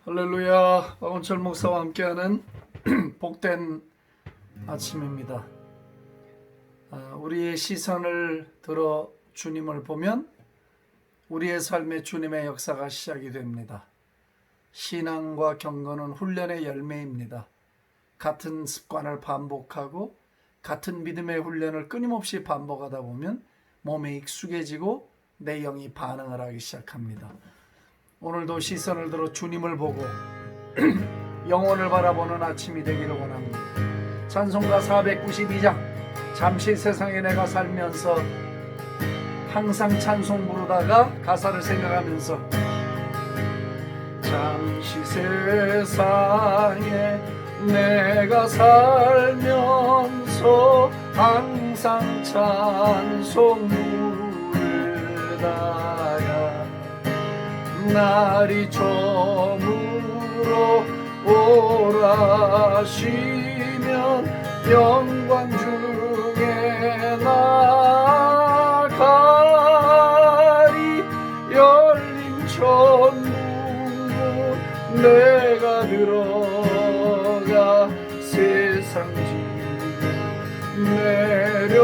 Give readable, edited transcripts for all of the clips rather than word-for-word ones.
할렐루야. 박원철 목사와 함께하는 복된 아침입니다. 우리의 시선을 들어 주님을 보면 우리의 삶에 주님의 역사가 시작이 됩니다. 신앙과 경건은 훈련의 열매입니다. 같은 습관을 반복하고 같은 믿음의 훈련을 끊임없이 반복하다 보면 몸에 익숙해지고 내 영이 반응을 하기 시작합니다. 오늘도 시선을 들어 주님을 보고 영혼을 바라보는 아침이 되기를 원합니다. 찬송가 492장. 잠시 세상에 내가 살면서 항상 찬송 부르다가 가사를 생각하면서 잠시 세상에 내가 살면서 항상 찬송 부르다가 날이 저물어 오라시면 영광 중에 나가리. 열린 천국 내가 들어가 세상 집 내려놓고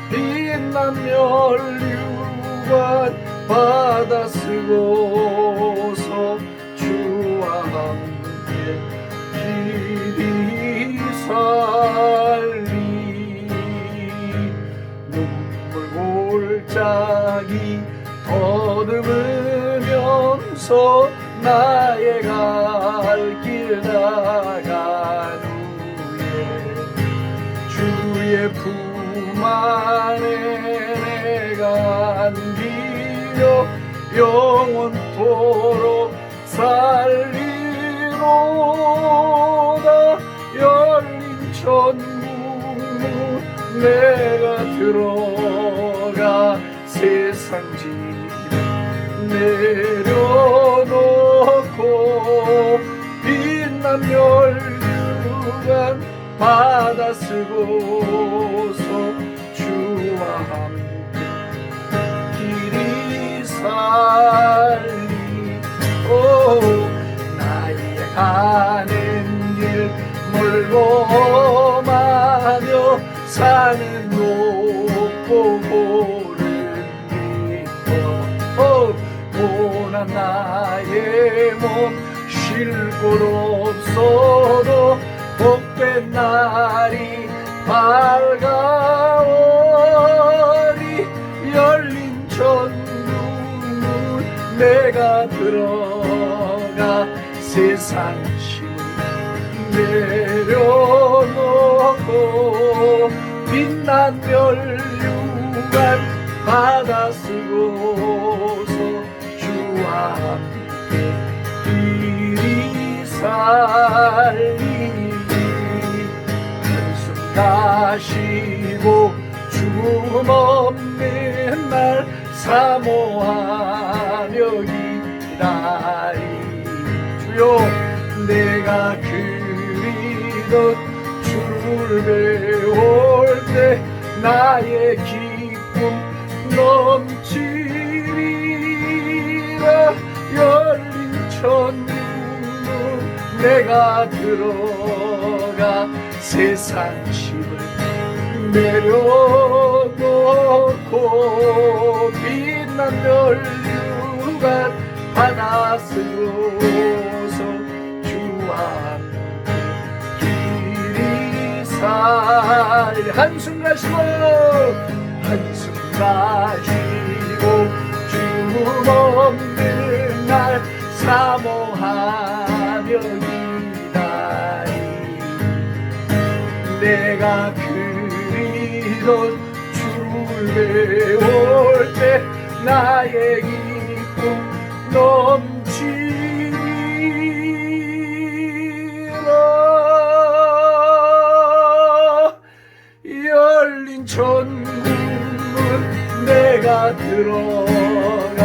빛난 면류관 받아 쓰고서 주와 함께 길이 살리. 눈물 골짜기 더듬으면서 나의 갈 길 나간 후에 주의 품 안에 내가 안기려 영원토록 살리로다. 열린 천국 내가 들어가 세상 집 내려놓고 빛난 멸류관 받아 쓰고서 주와 함께 길이 살리. 나의 가는 길 멀고 마며 산은 높고 고른 깊어 고난 나의 몸 쉴 곳 없어도 복된 날이 밝아오리. 열린 천국 내가 들어가 세상 힘을 내려놓고 빛난 면류관 받아 쓰고서 주와 함께 길이 살리. 한숨 다시고 죽음 없는 날 사모하며 기다리. 주여 내가 그리던 주를 배울 때 나의 기쁨 넘치리라. 열린 천국 내가 들어가 세상 짐을 내려놓고 빛난 면류관 받아 쓰고서 주와 함께 길이 살리. 한숨 가시고 한숨 가시고 주름 없는 날 사모하며 기다리. 내가 그리던 주를 배울 때 나의 기쁨 넘치리라. 열린 천국은 내가 들어가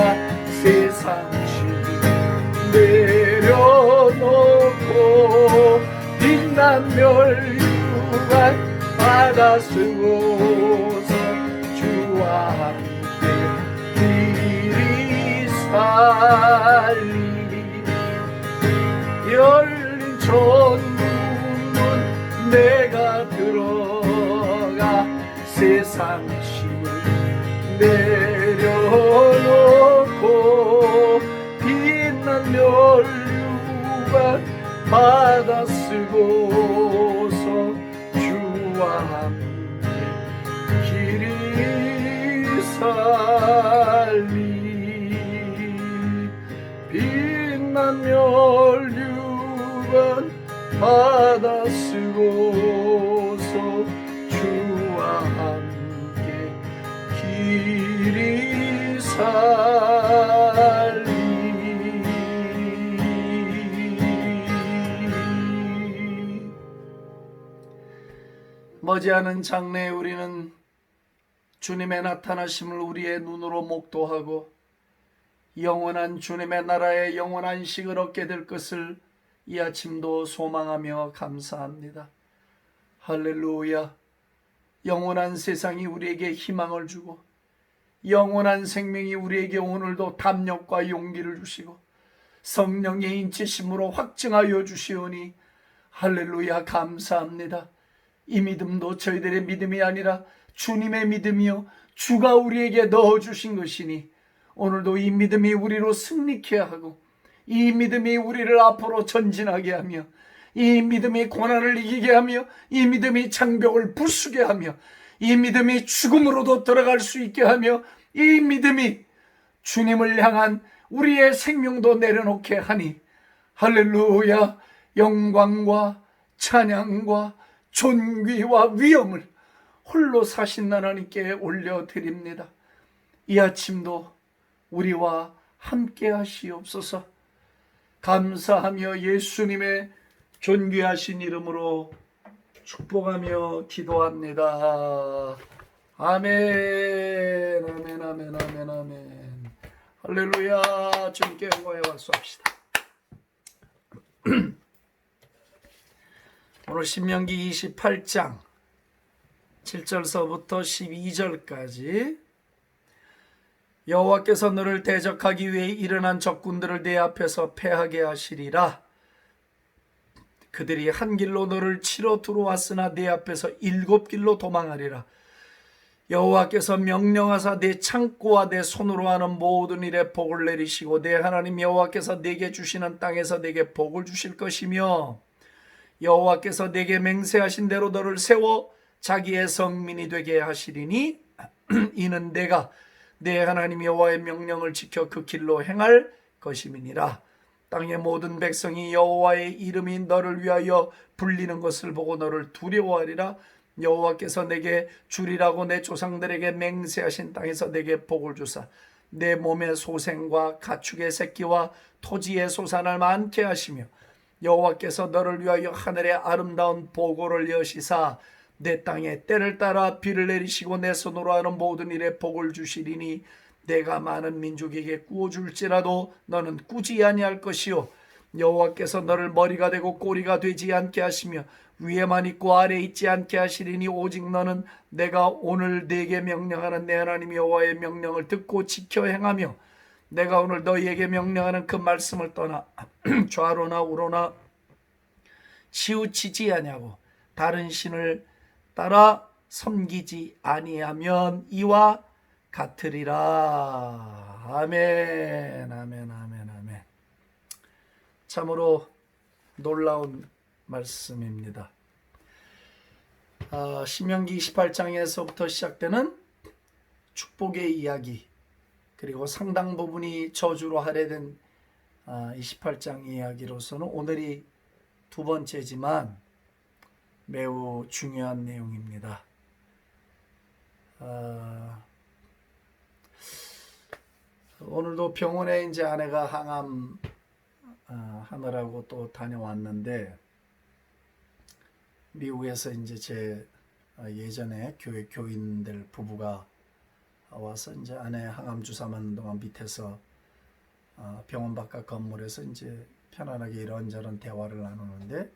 세상 집 내려놓고 빛난 면류관 받아 쓰고서 주와 함께 길이 살 살리 열린 천문 내가 들어가 세상 짐을 내려놓고 빛난 면류관 받아 쓰고서 주와 함께 길이 살리 빛난 면류관 받아 쓰고서 주와 함께 길이 살리 머지않은 장래에 우리는 주님의 나타나심을 우리의 눈으로 목도하고 영원한 주님의 나라의 영원한 식을 얻게 될 것을 이 아침도 소망하며 감사합니다. 할렐루야. 영원한 세상이 우리에게 희망을 주고 영원한 생명이 우리에게 오늘도 담력과 용기를 주시고 성령의 인치심으로 확증하여 주시오니 할렐루야 감사합니다. 이 믿음도 저희들의 믿음이 아니라 주님의 믿음이요 주가 우리에게 넣어주신 것이니 오늘도 이 믿음이 우리로 승리케 하고 이 믿음이 우리를 앞으로 전진하게 하며 이 믿음이 고난을 이기게 하며 이 믿음이 장벽을 부수게 하며 이 믿음이 죽음으로도 들어갈 수 있게 하며 이 믿음이 주님을 향한 우리의 생명도 내려놓게 하니 할렐루야 영광과 찬양과 존귀와 위엄을 홀로 사신 하나님께 올려드립니다. 이 아침도 우리와 함께 하시옵소서. 감사하며 예수님의 존귀하신 이름으로 축복하며 기도합니다. 아멘 아멘 아멘 아멘 아멘. 할렐루야. 주님께 영광에 박수합시다. 오늘 신명기 28장 7절서부터 12절까지 여호와께서 너를 대적하기 위해 일어난 적군들을 내 앞에서 패하게 하시리라. 그들이 한 길로 너를 치러 들어왔으나 내 앞에서 7길로 도망하리라. 여호와께서 명령하사 내 창고와 내 손으로 하는 모든 일에 복을 내리시고 내 하나님 여호와께서 내게 주시는 땅에서 내게 복을 주실 것이며 여호와께서 내게 맹세하신 대로 너를 세워 자기의 성민이 되게 하시리니 이는 내가 내 하나님 여호와의 명령을 지켜 그 길로 행할 것임이니라. 땅의 모든 백성이 여호와의 이름이 너를 위하여 불리는 것을 보고 너를 두려워하리라. 여호와께서 내게 주리라고 내 조상들에게 맹세하신 땅에서 내게 복을 주사 내 몸의 소생과 가축의 새끼와 토지의 소산을 많게 하시며 여호와께서 너를 위하여 하늘의 아름다운 보고를 여시사 내 땅에 때를 따라 비를 내리시고 내 손으로 하는 모든 일에 복을 주시리니 내가 많은 민족에게 구워줄지라도 너는 꾸지 아니할 것이요 여호와께서 너를 머리가 되고 꼬리가 되지 않게 하시며 위에만 있고 아래에 있지 않게 하시리니 오직 너는 내가 오늘 네게 명령하는 내 하나님 여호와의 명령을 듣고 지켜 행하며 내가 오늘 너희에게 명령하는 그 말씀을 떠나 좌로나 우로나 치우치지 아니하고 다른 신을 따라 섬기지 아니하면 이와 같으리라. 아멘 아멘 아멘 아멘. 참으로 놀라운 말씀입니다. 신명기 28장에서부터 시작되는 축복의 이야기 그리고 상당 부분이 저주로 할애된 28장 이야기로서는 오늘이 두 번째지만 매우 중요한 내용입니다. 오늘도 병원에 이제 아내가 항암 하느라고 또 다녀왔는데 미국에서 이제 제 예전에 교회 교인들 부부가 와서 이제 아내 항암 주사 맞는 동안 밑에서 병원 바깥 건물에서 이제 편안하게 이런저런 대화를 나누는데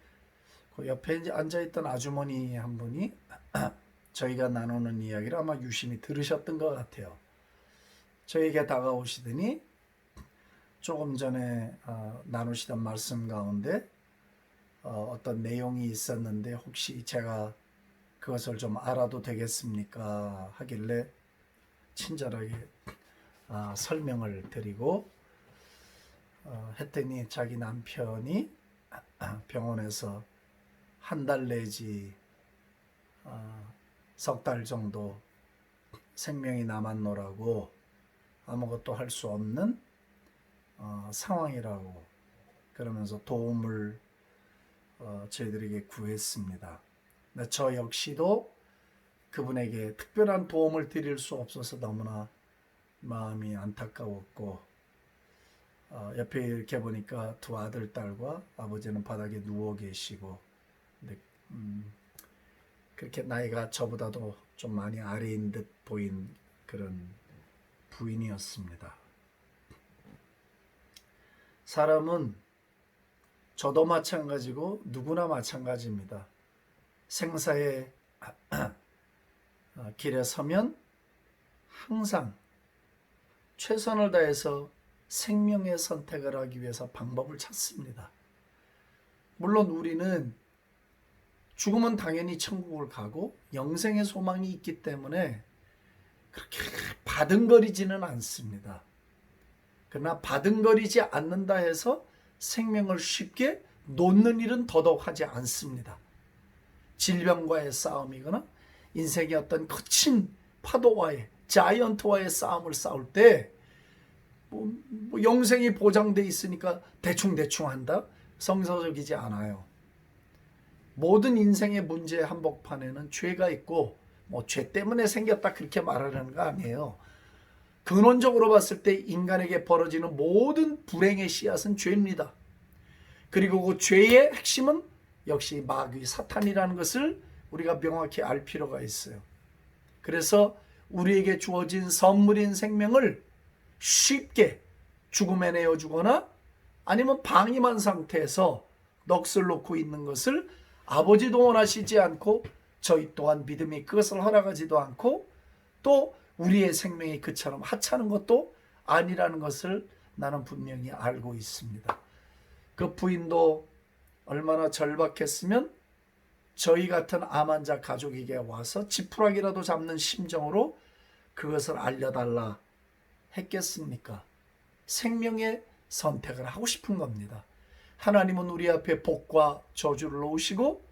그 옆에 이제 앉아있던 아주머니 한 분이 저희가 나누는 이야기를 아마 유심히 들으셨던 것 같아요. 저에게 다가오시더니 조금 전에 나누시던 말씀 가운데 어떤 내용이 있었는데 혹시 제가 그것을 좀 알아도 되겠습니까? 하길래 친절하게 설명을 드리고 했더니 자기 남편이 병원에서 한 달 내지 석 달 정도 생명이 남았노라고 아무것도 할 수 없는 상황이라고 그러면서 도움을 저희들에게 구했습니다. 근데 저 역시도 그분에게 특별한 도움을 드릴 수 없어서 너무나 마음이 안타까웠고 옆에 이렇게 보니까 두 아들, 딸과 아버지는 바닥에 누워 계시고 근데 그렇게 나이가 저보다도 좀 많이 아래인 듯 보인 그런 부인이었습니다. 사람은 저도 마찬가지고 누구나 마찬가지입니다. 생사의 길에 서면 항상 최선을 다해서 생명의 선택을 하기 위해서 방법을 찾습니다. 물론 우리는 죽으면 당연히 천국을 가고 영생의 소망이 있기 때문에 그렇게 바등거리지는 않습니다. 그러나 바등거리지 않는다 해서 생명을 쉽게 놓는 일은 더더욱 하지 않습니다. 질병과의 싸움이거나 인생의 어떤 거친 파도와의 자이언트와의 싸움을 싸울 때 뭐 영생이 보장돼 있으니까 대충 한다? 성서적이지 않아요. 모든 인생의 문제 한복판에는 죄가 있고 뭐 죄 때문에 생겼다 그렇게 말하는 거 아니에요. 근원적으로 봤을 때 인간에게 벌어지는 모든 불행의 씨앗은 죄입니다. 그리고 그 죄의 핵심은 역시 마귀 사탄이라는 것을 우리가 명확히 알 필요가 있어요. 그래서 우리에게 주어진 선물인 생명을 쉽게 죽음에 내어주거나 아니면 방임한 상태에서 넋을 놓고 있는 것을 아버지도 원하시지 않고 저희 또한 믿음이 그것을 허락하지도 않고 또 우리의 생명이 그처럼 하찮은 것도 아니라는 것을 나는 분명히 알고 있습니다. 그 부인도 얼마나 절박했으면 저희 같은 암 환자 가족에게 와서 지푸라기라도 잡는 심정으로 그것을 알려달라 했겠습니까? 생명의 선택을 하고 싶은 겁니다. 하나님은 우리 앞에 복과 저주를 놓으시고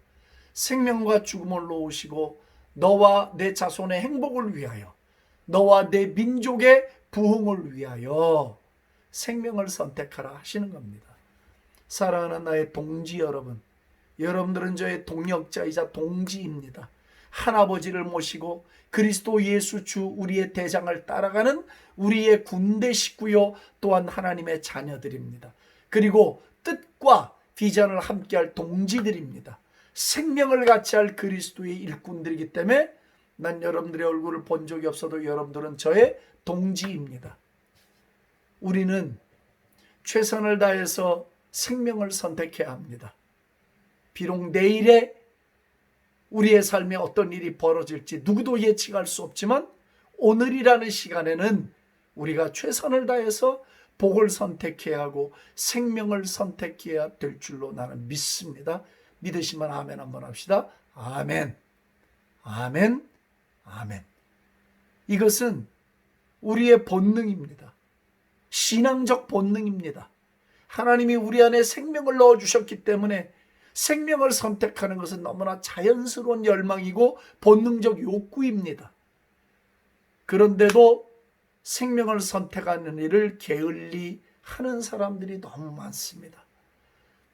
생명과 죽음을 놓으시고 너와 내 자손의 행복을 위하여 너와 내 민족의 부흥을 위하여 생명을 선택하라 하시는 겁니다. 사랑하는 나의 동지 여러분, 여러분들은 저의 동역자이자 동지입니다. 하나버지를 모시고 그리스도 예수 주 우리의 대장을 따라가는 우리의 군대 식구요 또한 하나님의 자녀들입니다. 그리고 뜻과 비전을 함께할 동지들입니다. 생명을 같이 할 그리스도의 일꾼들이기 때문에 난 여러분들의 얼굴을 본 적이 없어도 여러분들은 저의 동지입니다. 우리는 최선을 다해서 생명을 선택해야 합니다. 비록 내일에 우리의 삶에 어떤 일이 벌어질지 누구도 예측할 수 없지만 오늘이라는 시간에는 우리가 최선을 다해서 복을 선택해야 하고 생명을 선택해야 될 줄로 나는 믿습니다. 믿으시면 아멘 한번 합시다. 아멘, 아멘, 아멘. 이것은 우리의 본능입니다. 신앙적 본능입니다. 하나님이 우리 안에 생명을 넣어주셨기 때문에 생명을 선택하는 것은 너무나 자연스러운 열망이고 본능적 욕구입니다. 그런데도 생명을 선택하는 일을 게을리 하는 사람들이 너무 많습니다.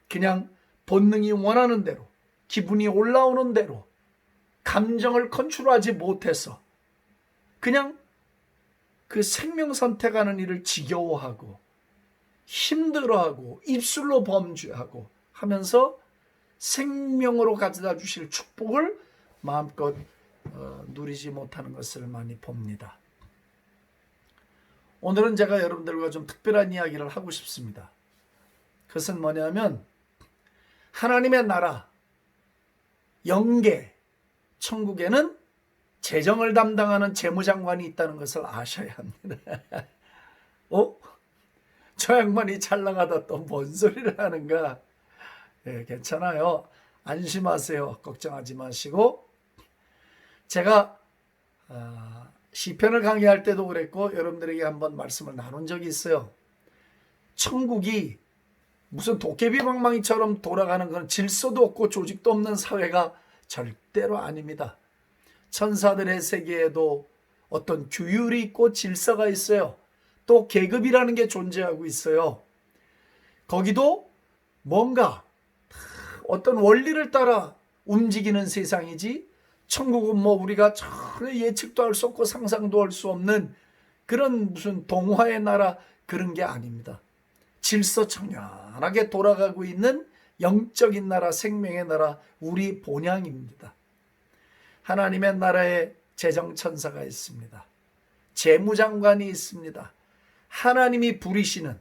그냥 본능이 원하는 대로, 기분이 올라오는 대로, 감정을 컨트롤하지 못해서 그냥 그 생명 선택하는 일을 지겨워하고 힘들어하고 입술로 범죄하고 하면서 생명으로 가져다 주실 축복을 마음껏 누리지 못하는 것을 많이 봅니다. 오늘은 제가 여러분들과 좀 특별한 이야기를 하고 싶습니다. 그것은 뭐냐면 하나님의 나라, 영계, 천국에는 재정을 담당하는 재무장관이 있다는 것을 아셔야 합니다. 저 양반이 잘 나가다 또 뭔 소리를 하는가. 예, 괜찮아요. 안심하세요. 걱정하지 마시고. 제가 시편을 강의할 때도 그랬고 여러분들에게 한번 말씀을 나눈 적이 있어요. 천국이 무슨 도깨비방망이처럼 돌아가는 건 질서도 없고 조직도 없는 사회가 절대로 아닙니다. 천사들의 세계에도 어떤 규율이 있고 질서가 있어요. 또 계급이라는 게 존재하고 있어요. 거기도 뭔가 어떤 원리를 따라 움직이는 세상이지, 천국은 뭐 우리가 전혀 예측도 할 수 없고 상상도 할 수 없는 그런 무슨 동화의 나라, 그런 게 아닙니다. 질서청연하게 돌아가고 있는 영적인 나라, 생명의 나라, 우리 본향입니다. 하나님의 나라에 재정천사가 있습니다. 재무장관이 있습니다. 하나님이 부리시는,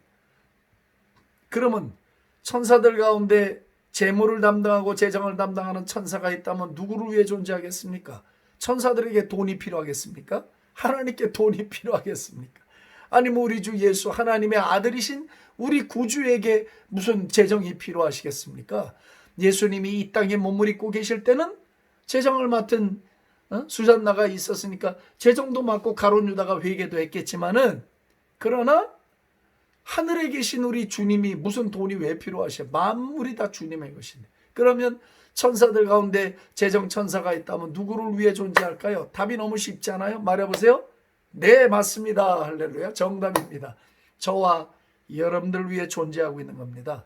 그러면 천사들 가운데 재무를 담당하고 재정을 담당하는 천사가 있다면 누구를 위해 존재하겠습니까? 천사들에게 돈이 필요하겠습니까? 하나님께 돈이 필요하겠습니까? 아니면 우리 주 예수 하나님의 아들이신 우리 구주에게 무슨 재정이 필요하시겠습니까? 예수님이 이 땅에 몸을 입고 계실 때는 재정을 맡은 수잔나가 있었으니까 재정도 맡고 가룟 유다가 회개도 했겠지만은, 그러나 하늘에 계신 우리 주님이 무슨 돈이 왜 필요하셔? 만물이 다 주님의 것인데. 그러면 천사들 가운데 재정천사가 있다면 누구를 위해 존재할까요? 답이 너무 쉽지 않아요? 말해보세요. 네, 맞습니다. 할렐루야. 정답입니다. 저와 여러분들을 위해 존재하고 있는 겁니다.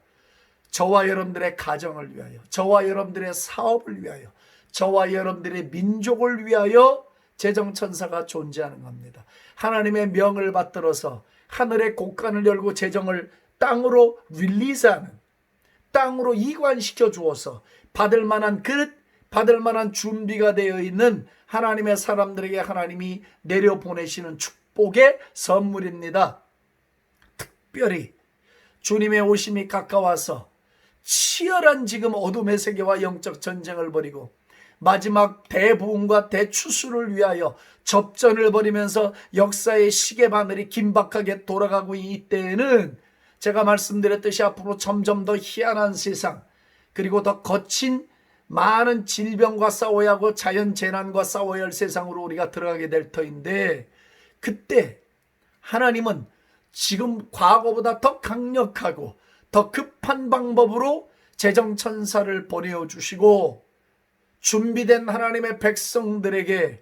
저와 여러분들의 가정을 위하여, 저와 여러분들의 사업을 위하여, 저와 여러분들의 민족을 위하여 재정천사가 존재하는 겁니다. 하나님의 명을 받들어서 하늘의 곳간을 열고 재정을 땅으로 릴리즈하는, 땅으로 이관시켜 주어서 받을 만한 그릇, 받을 만한 준비가 되어 있는 하나님의 사람들에게 하나님이 내려보내시는 축복의 선물입니다. 특별히 주님의 오심이 가까워서 치열한 지금 어둠의 세계와 영적 전쟁을 벌이고 마지막 대부흥과 대추수를 위하여 접전을 벌이면서 역사의 시계바늘이 긴박하게 돌아가고 이때에는 제가 말씀드렸듯이 앞으로 점점 더 희한한 세상, 그리고 더 거친 많은 질병과 싸워야 하고 자연재난과 싸워야 할 세상으로 우리가 들어가게 될 터인데, 그때 하나님은 지금 과거보다 더 강력하고 더 급한 방법으로 재정천사를 보내주시고 준비된 하나님의 백성들에게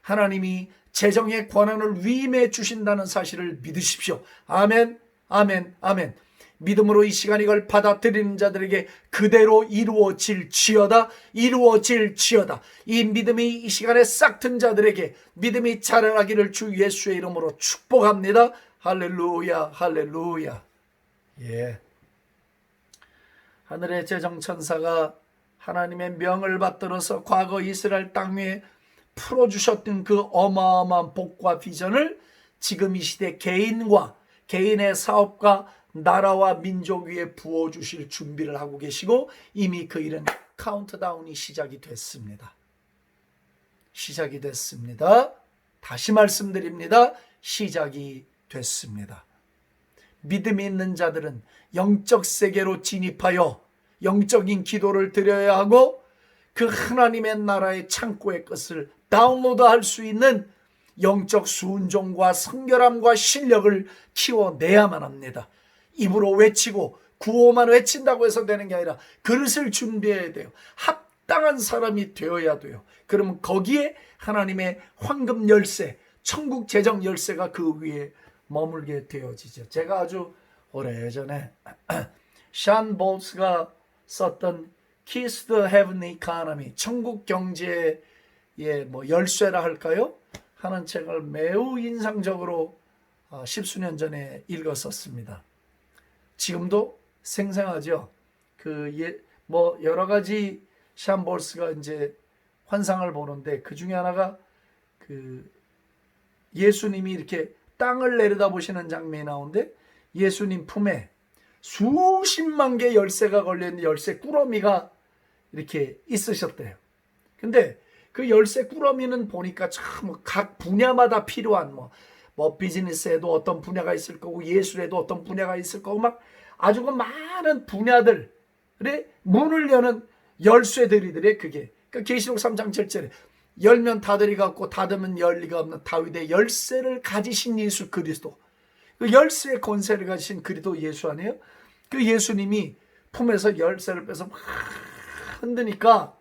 하나님이 재정의 권한을 위임해 주신다는 사실을 믿으십시오. 아멘, 아멘, 아멘. 믿음으로 이 시간 이걸 받아들이는 자들에게 그대로 이루어질지어다, 이루어질지어다. 이 믿음이 이 시간에 싹튼 자들에게 믿음이 자라나기를 주 예수의 이름으로 축복합니다. 할렐루야, 할렐루야. 예. 하늘의 재정천사가 하나님의 명을 받들어서 과거 이스라엘 땅 위에 풀어주셨던 그 어마어마한 복과 비전을 지금 이 시대 개인과 개인의 사업과 나라와 민족 위에 부어주실 준비를 하고 계시고, 이미 그 일은 카운트다운이 시작이 됐습니다. 시작이 됐습니다. 다시 말씀드립니다. 시작이 됐습니다. 믿음이 있는 자들은 영적 세계로 진입하여 영적인 기도를 드려야 하고 그 하나님의 나라의 창고의 것을 다운로드할 수 있는 영적 순종과 성결함과 실력을 키워내야만 합니다. 입으로 외치고 구호만 외친다고 해서 되는 게 아니라 그릇을 준비해야 돼요. 합당한 사람이 되어야 돼요. 그러면 거기에 하나님의 황금 열쇠, 천국 재정 열쇠가 그 위에 머물게 되어지죠. 제가 아주 오래전에 샨 볼스가 썼던 Keys to Heavenly Economy, 천국 경제의 뭐 열쇠라 할까요? 하는 책을 매우 인상적으로 십수년 전에 읽었었습니다. 지금도 생생하죠. 뭐 여러 가지 샨 볼스가 이제 환상을 보는데 그 중에 하나가 예수님이 이렇게 땅을 내려다보시는 장면이 나오는데 예수님 품에 수십만 개 열쇠가 걸려있는 열쇠 꾸러미가 이렇게 있으셨대요. 근데 그 열쇠 꾸러미는 보니까 참 각 분야마다 필요한 뭐 뭐 비즈니스에도 어떤 분야가 있을 거고 예술에도 어떤 분야가 있을 거고 막 아주 그 많은 분야들의 문을 여는 열쇠들이더래. 그게 그 계시록 3장 7절에 열면 닫으리 같고 닫으면 열리가 없는 다윗의 열쇠를 가지신 예수 그리스도, 그 열쇠의 권세를 가지신 그리스도 예수 아니에요? 그 예수님이 품에서 열쇠를 빼서 막 흔드니까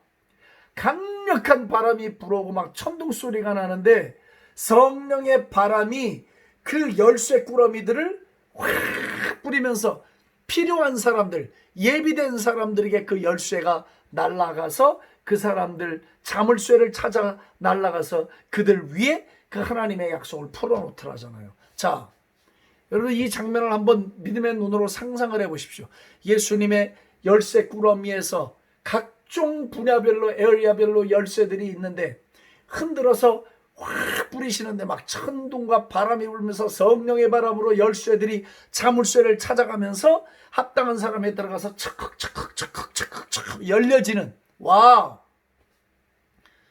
강력한 바람이 불어오고 막 천둥 소리가 나는데 성령의 바람이 그 열쇠 꾸러미들을 확 뿌리면서 필요한 사람들, 예비된 사람들에게 그 열쇠가 날아가서 그 사람들 자물쇠를 찾아 날아가서 그들 위에 그 하나님의 약속을 풀어놓더라잖아요. 자, 여러분 이 장면을 한번 믿음의 눈으로 상상을 해보십시오. 예수님의 열쇠 꾸러미에서 각종 분야별로 에어리아별로 열쇠들이 있는데 흔들어서 확 뿌리시는데 막 천둥과 바람이 불면서 성령의 바람으로 열쇠들이 자물쇠를 찾아가면서 합당한 사람에 들어가서 척척척척척척 열려지는, 와우,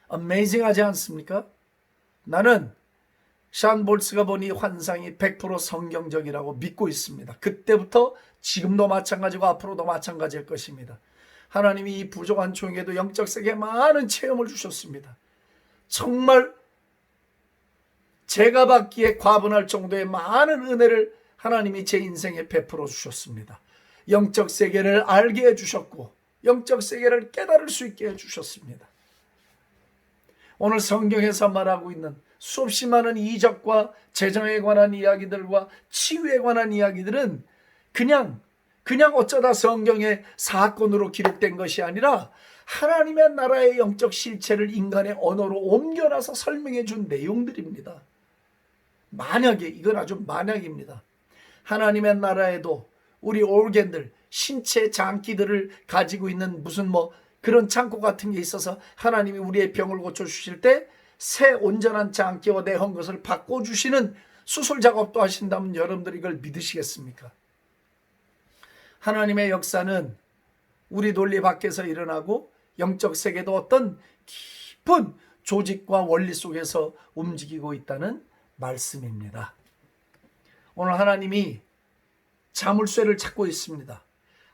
어메이징하지 않습니까? 나는 샨 볼츠가 본 이 환상이 100% 성경적이라고 믿고 있습니다. 그때부터 지금도 마찬가지고 앞으로도 마찬가지일 것입니다. 하나님이 이 부족한 종에게도 영적 세계에 많은 체험을 주셨습니다. 정말 제가 받기에 과분할 정도의 많은 은혜를 하나님이 제 인생에 베풀어 주셨습니다. 영적 세계를 알게 해주셨고 영적 세계를 깨달을 수 있게 해주셨습니다. 오늘 성경에서 말하고 있는 수없이 많은 이적과 재정에 관한 이야기들과 치유에 관한 이야기들은 그냥 어쩌다 성경의 사건으로 기록된 것이 아니라 하나님의 나라의 영적 실체를 인간의 언어로 옮겨놔서 설명해 준 내용들입니다. 만약에, 이건 아주 만약입니다. 하나님의 나라에도 우리 오르겐들, 신체 장기들을 가지고 있는 무슨 뭐 그런 창고 같은 게 있어서 하나님이 우리의 병을 고쳐주실 때 새 온전한 장기와 내한 것을 바꿔주시는 수술 작업도 하신다면 여러분들 이걸 믿으시겠습니까? 하나님의 역사는 우리 논리 밖에서 일어나고 영적 세계도 어떤 깊은 조직과 원리 속에서 움직이고 있다는 말씀입니다. 오늘 하나님이 자물쇠를 찾고 있습니다.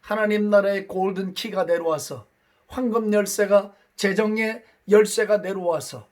하나님 나라의 골든 키가 내려와서 황금 열쇠가, 재정의 열쇠가 내려와서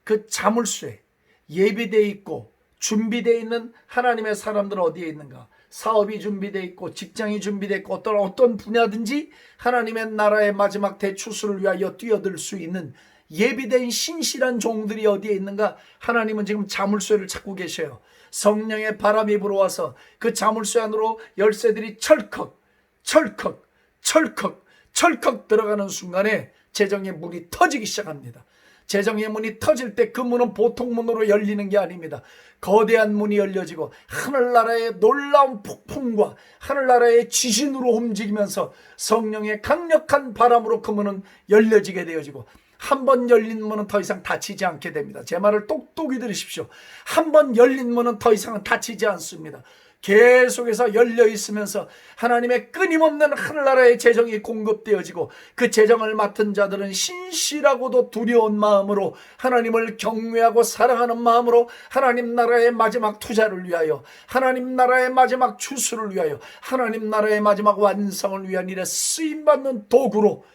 그 자물쇠, 예비되어 있고 준비되어 있는 하나님의 사람들은 어디에 있는가? 사업이 준비되어 있고 직장이 준비되어 있고 어떤 분야든지 하나님의 나라의 마지막 대추수를 위하여 뛰어들 수 있는 예비된 신실한 종들이 어디에 있는가? 하나님은 지금 자물쇠를 찾고 계셔요. 성령의 바람이 불어와서 그 자물쇠 안으로 열쇠들이 철컥 철컥 철컥 철컥 들어가는 순간에 재정의 문이 터지기 시작합니다. 재정의 문이 터질 때 그 문은 보통 문으로 열리는 게 아닙니다. 거대한 문이 열려지고 하늘나라의 놀라운 폭풍과 하늘나라의 지진으로 움직이면서 성령의 강력한 바람으로 그 문은 열려지게 되어지고 한 번 열린 문은 더 이상 닫히지 않게 됩니다. 제 말을 똑똑히 들으십시오. 한 번 열린 문은 더 이상은 닫히지 않습니다. 계속해서 열려 있으면서 하나님의 끊임없는 하늘나라의 재정이 공급되어지고 그 재정을 맡은 자들은 신실하고도 두려운 마음으로 하나님을 경외하고 사랑하는 마음으로 하나님 나라의 마지막 투자를 위하여, 하나님 나라의 마지막 추수를 위하여, 하나님 나라의 마지막 완성을 위한 일에 쓰임받는 도구로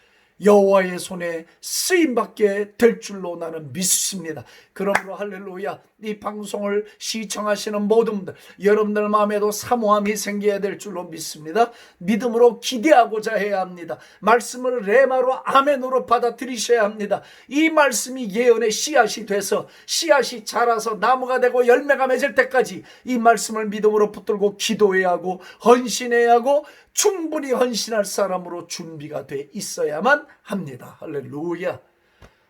여호와의 손에 쓰임받게 될 줄로 나는 믿습니다. 그러므로 할렐루야, 이 방송을 시청하시는 모든 분들, 여러분들 마음에도 사모함이 생겨야 될 줄로 믿습니다. 믿음으로 기대하고자 해야 합니다. 말씀을 레마로 아멘으로 받아들이셔야 합니다. 이 말씀이 예언의 씨앗이 돼서 씨앗이 자라서 나무가 되고 열매가 맺을 때까지 이 말씀을 믿음으로 붙들고 기도해야 하고 헌신해야 하고 충분히 헌신할 사람으로 준비가 돼 있어야만 합니다. 할렐루야.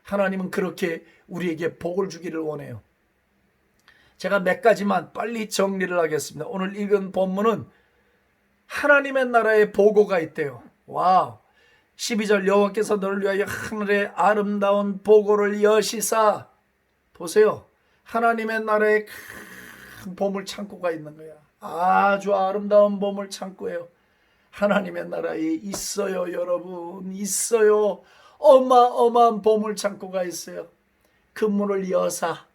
하나님은 그렇게 우리에게 복을 주기를 원해요. 제가 몇 가지만 빨리 정리를 하겠습니다. 오늘 읽은 본문은 하나님의 나라의 보고가 있대요. 와우. 12절 여호와께서 너를 위하여 하늘의 아름다운 보고를 여시사. 보세요. 하나님의 나라에 큰 보물 창고가 있는 거야. 아주 아름다운 보물 창고예요. 하나님의 나라에 있어요. 여러분, 있어요. 어마어마한 보물 창고가 있어요. 그 문을 여사,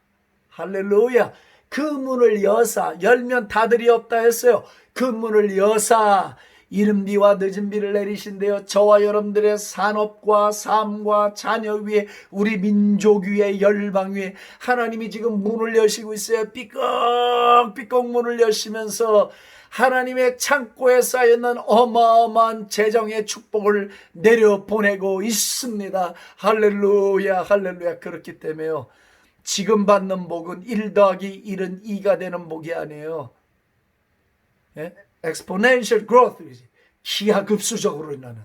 할렐루야, 그 문을 여사, 열면 다들이 없다 했어요. 그 문을 여사 이른 비와 늦은 비를 내리신대요. 저와 여러분들의 산업과 삶과 자녀 위에, 우리 민족 위에, 열방 위에 하나님이 지금 문을 여시고 있어요. 삐걱삐걱 문을 여시면서 하나님의 창고에 쌓여있는 어마어마한 재정의 축복을 내려보내고 있습니다. 할렐루야, 할렐루야. 그렇기 때문에요, 지금 받는 복은 1 더하기 1은 2가 되는 복이 아니에요. 예? exponential growth, 기하급수적으로 일어나는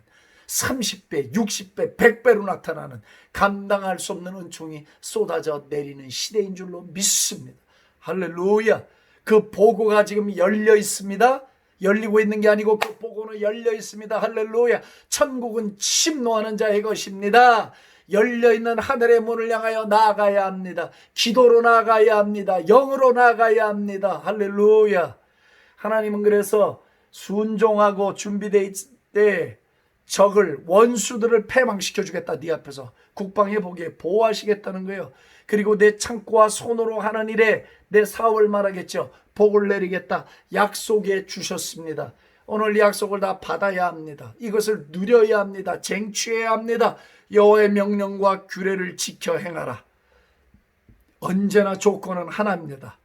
30배, 60배, 100배로 나타나는 감당할 수 없는 은총이 쏟아져 내리는 시대인 줄로 믿습니다. 할렐루야. 그 보고가 지금 열려 있습니다. 열리고 있는 게 아니고 그 보고는 열려 있습니다. 할렐루야. 천국은 침노하는 자의 것입니다. 열려있는 하늘의 문을 향하여 나아가야 합니다. 기도로 나아가야 합니다. 영으로 나아가야 합니다. 할렐루야. 하나님은 그래서 순종하고 준비되어 있을 때 적을, 원수들을 패망시켜 주겠다. 네 앞에서 국방해 보기에 보호하시겠다는 거예요. 그리고 내 창고와 손으로 하는 일에 내 사업을 말하겠죠. 복을 내리겠다 약속해 주셨습니다. 오늘 이 약속을 다 받아야 합니다. 이것을 누려야 합니다. 쟁취해야 합니다. 여호와의 명령과 규례를 지켜 행하라. 언제나 조건은 하나입니다.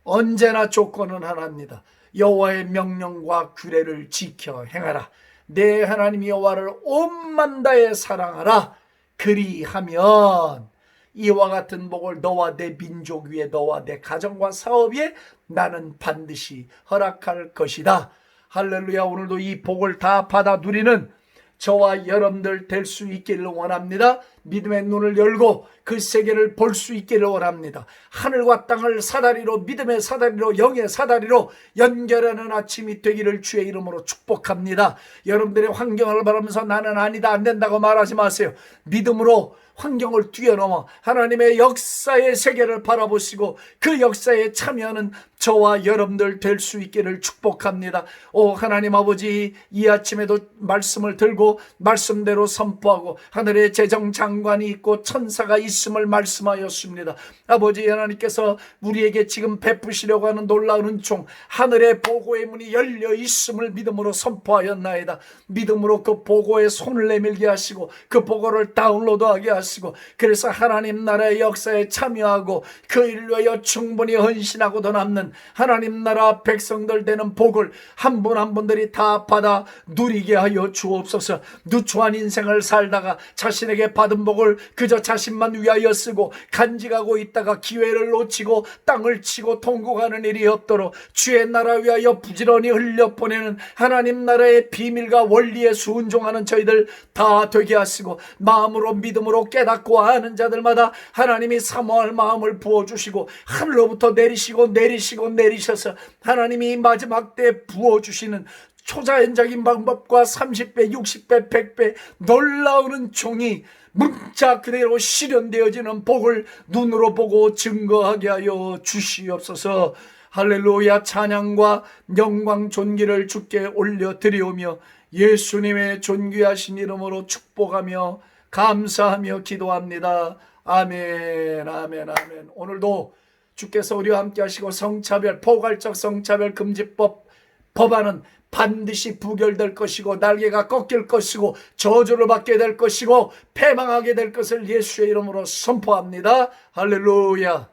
언제나 조건은 하나입니다. 여호와의 명령과 규례를 지켜 행하라. 내 하나님 여호와를 온만 다해 사랑하라. 그리하면 이와 같은 복을 너와 내 민족 위에, 너와 내 가정과 사업 위에 나는 반드시 허락할 것이다. 할렐루야. 오늘도 이 복을 다 받아 누리는 저와 여러분들 될 수 있기를 원합니다. 믿음의 눈을 열고 그 세계를 볼 수 있기를 원합니다. 하늘과 땅을 사다리로, 믿음의 사다리로, 영의 사다리로 연결하는 아침이 되기를 주의 이름으로 축복합니다. 여러분들의 환경을 바라면서 나는 아니다, 안 된다고 말하지 마세요. 믿음으로 환경을 뛰어넘어 하나님의 역사의 세계를 바라보시고 그 역사에 참여하는 저와 여러분들 될 수 있기를 축복합니다. 오 하나님 아버지, 이 아침에도 말씀을 들고 말씀대로 선포하고 하늘의 재정장관이 있고 천사가 있음을 말씀하였습니다. 아버지 하나님께서 우리에게 지금 베푸시려고 하는 놀라운 은총, 하늘의 보고의 문이 열려 있음을 믿음으로 선포하였나이다. 믿음으로 그 보고에 손을 내밀게 하시고 그 보고를 다운로드하게 하시고, 그래서 하나님 나라의 역사에 참여하고 그 일을 위하여 충분히 헌신하고 더 남는 하나님 나라 백성들 되는 복을 한 분 한 분들이 다 받아 누리게 하여 주옵소서. 누추한 인생을 살다가 자신에게 받은 복을 그저 자신만 위하여 쓰고 간직하고 있다가 기회를 놓치고 땅을 치고 통곡하는 일이 없도록 주의 나라 위하여 부지런히 흘려보내는 하나님 나라의 비밀과 원리에 순종하는 저희들 다 되게 하시고, 마음으로 믿음으로 깨닫고 아는 자들마다 하나님이 사모할 마음을 부어주시고 하늘로부터 내리셔서 하나님이 마지막 때 부어주시는 초자연적인 방법과 30배, 60배, 100배 놀라운 은총이 문자 그대로 실현되어지는 복을 눈으로 보고 증거하게 하여 주시옵소서. 할렐루야. 찬양과 영광 존귀를 주께 올려드리오며 예수님의 존귀하신 이름으로 축복하며 감사하며 기도합니다. 아멘, 아멘, 아멘. 오늘도 주께서 우리와 함께 하시고 성차별, 포괄적 성차별 금지법 법안은 반드시 부결될 것이고 날개가 꺾일 것이고 저주를 받게 될 것이고 패망하게 될 것을 예수의 이름으로 선포합니다. 할렐루야.